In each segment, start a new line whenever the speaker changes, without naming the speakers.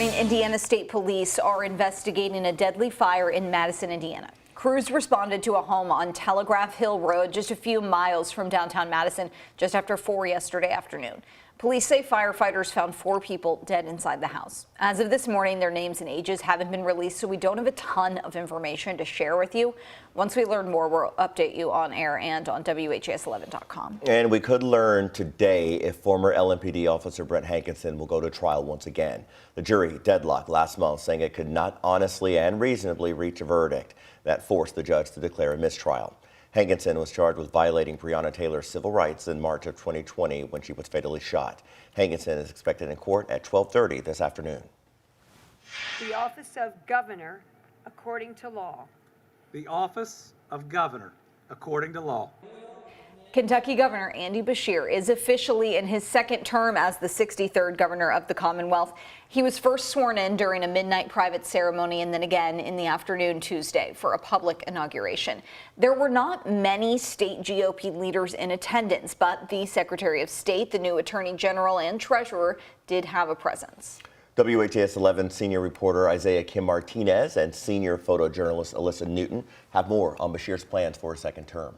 Indiana State Police are investigating a deadly fire in Madison, Indiana. Crews responded to a home on Telegraph Hill Road, just a few miles from downtown Madison, just after 4 yesterday afternoon. Police say firefighters found 4 people dead inside the house. As of this morning, their names and ages haven't been released, so we don't have a ton of information to share with you. Once we learn more, we'll update you on air and on WHAS11.com.
And we could learn today if former LMPD officer Brett Hankinson will go to trial once again. The jury deadlocked last month, saying it could not honestly and reasonably reach a verdict that forced the judge to declare a mistrial. Hankinson was charged with violating Breonna Taylor's civil rights in March of 2020 when she was fatally shot. Hankinson is expected in court at 12:30 this afternoon.
The office of governor, according to law.
The office of governor, according to law.
Kentucky Governor Andy Beshear is officially in his second term as the 63rd governor of the Commonwealth. He was first sworn in during a midnight private ceremony and then again in the afternoon Tuesday for a public inauguration. There were not many state GOP leaders in attendance, but the Secretary of State, the new Attorney General, and Treasurer did have a presence.
WHAS 11 senior reporter Isaiah Kim Martinez and senior photojournalist Alyssa Newton have more on Beshear's plans for a second term.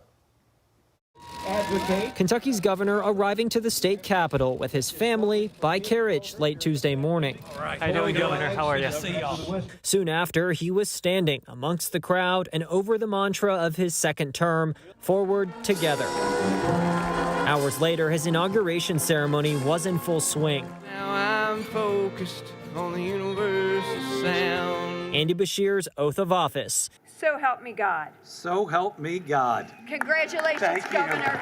Kentucky's governor arriving to the state capitol with his family by carriage late Tuesday morning.
All right. How you doing, Governor? How are you? See y'all.
Soon after, he was standing amongst the crowd and over the mantra of his second term, forward together. Hours later, his inauguration ceremony was in full swing.
Now I'm focused on the universal sound.
Andy Beshear's oath of office.
So help me God.
So help me God.
Congratulations,
Thank you.
Governor.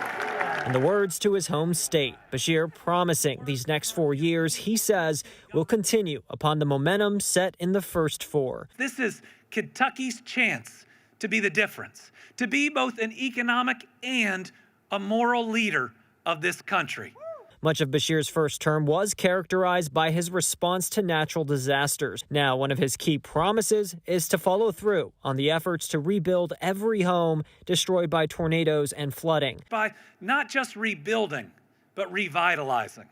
And the words to his home state. Beshear promising these next 4 years, he says, will continue upon the momentum set in the first 4.
This is Kentucky's chance to be the difference, to be both an economic and a moral leader of this country.
Much of Beshear's first term was characterized by his response to natural disasters. Now, one of his key promises is to follow through on the efforts to rebuild every home destroyed by tornadoes and flooding.
By not just rebuilding, but revitalizing.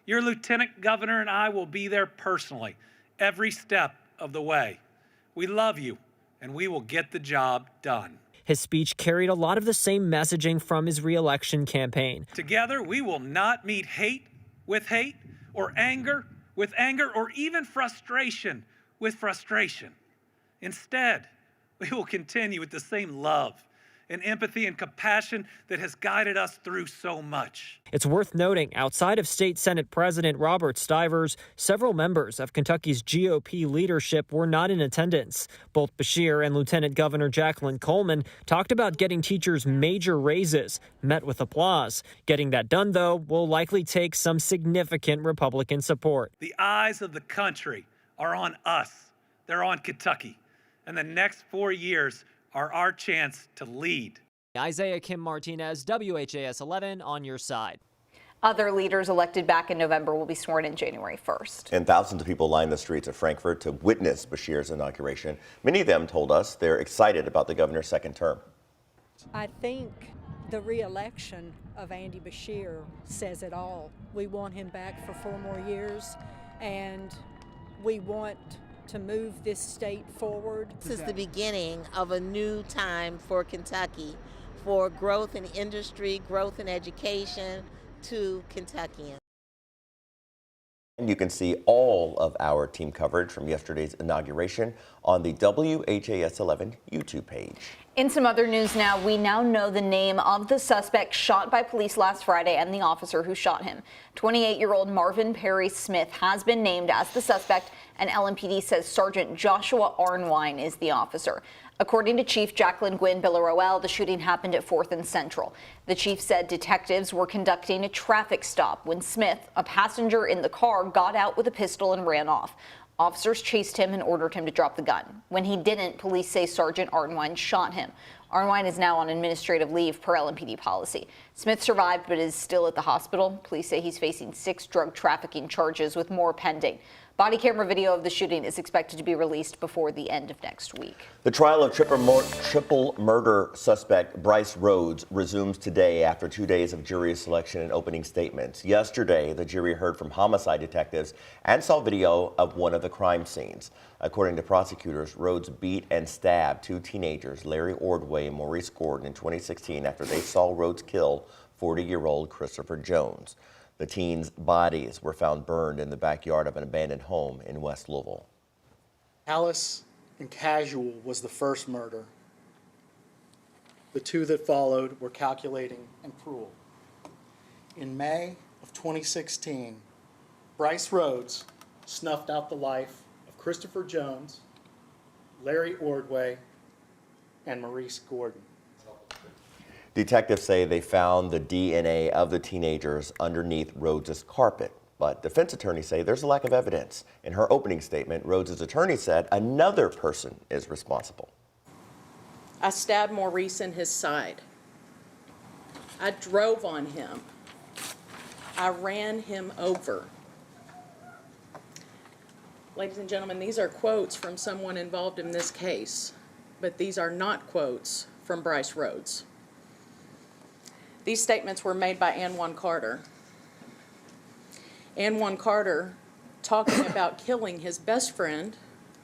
Your Lieutenant Governor and I will be there personally every step of the way. We love you, and we will get the job done.
His speech carried a lot of the same messaging from his re-election campaign.
Together, we will not meet hate with hate, or anger with anger, or even frustration with frustration. Instead, we will continue with the same love and empathy and compassion that has guided us through so much.
It's worth noting, outside of State Senate President Robert Stivers, several members of Kentucky's GOP leadership were not in attendance. Both Beshear and Lieutenant Governor Jacqueline Coleman talked about getting teachers major raises, met with applause. Getting that done, though, will likely take some significant Republican support.
The eyes of the country are on us. They're on Kentucky. And the next 4 years are our chance to lead.
Isaiah Kim Martinez, WHAS 11 on your side.
Other leaders elected back in November will be sworn in January 1st.
And thousands of people lined the streets of Frankfort to witness Beshear's inauguration. Many of them told us they're excited about the governor's second term.
I think the re-election of Andy Beshear says it all. We want him back for 4 more years, and we want to move this state forward.
This is the beginning of a new time for Kentucky, for growth in industry, growth in education to Kentuckians.
And you can see all of our team coverage from yesterday's inauguration on the WHAS 11 YouTube page.
In some other news now, we now know the name of the suspect shot by police last Friday and the officer who shot him. 28-year-old Marvin Perry Smith has been named as the suspect, and LMPD says Sergeant Joshua Arnwine is the officer. According to Chief Jacqueline Gwynn Villaroel, the shooting happened at 4th and Central. The chief said detectives were conducting a traffic stop when Smith, a passenger in the car, got out with a pistol and ran off. Officers chased him and ordered him to drop the gun. When he didn't, police say Sergeant Arnwine shot him. Arnwine is now on administrative leave per LMPD policy. Smith survived but is still at the hospital. Police say he's facing 6 drug trafficking charges with more pending. Body camera video of the shooting is expected to be released before the end of next week.
The trial of triple murder suspect Bryce Rhodes resumes today after 2 days of jury selection and opening statements. Yesterday, the jury heard from homicide detectives and saw video of one of the crime scenes. According to prosecutors, Rhodes beat and stabbed two teenagers, Larry Ordway and Maurice Gordon, in 2016 after they saw Rhodes kill 40-year-old Christopher Jones. The teens' bodies were found burned in the backyard of an abandoned home in West Louisville.
Callous and casual was the first murder. The two that followed were calculating and cruel. In May of 2016, Bryce Rhodes snuffed out the life of Christopher Jones, Larry Ordway, and Maurice Gordon.
Detectives say they found the DNA of the teenagers underneath Rhodes' carpet, but defense attorneys say there's a lack of evidence. In her opening statement, Rhodes' attorney said another person is responsible.
I stabbed Maurice in his side. I drove on him. I ran him over. Ladies and gentlemen, these are quotes from someone involved in this case, but these are not quotes from Bryce Rhodes. These statements were made by Ann Carter. Ann Carter talking about killing his best friend,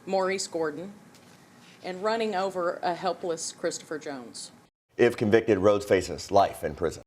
Maurice Gordon, and running over a helpless Christopher Jones.
If convicted, Rhodes faces life in prison.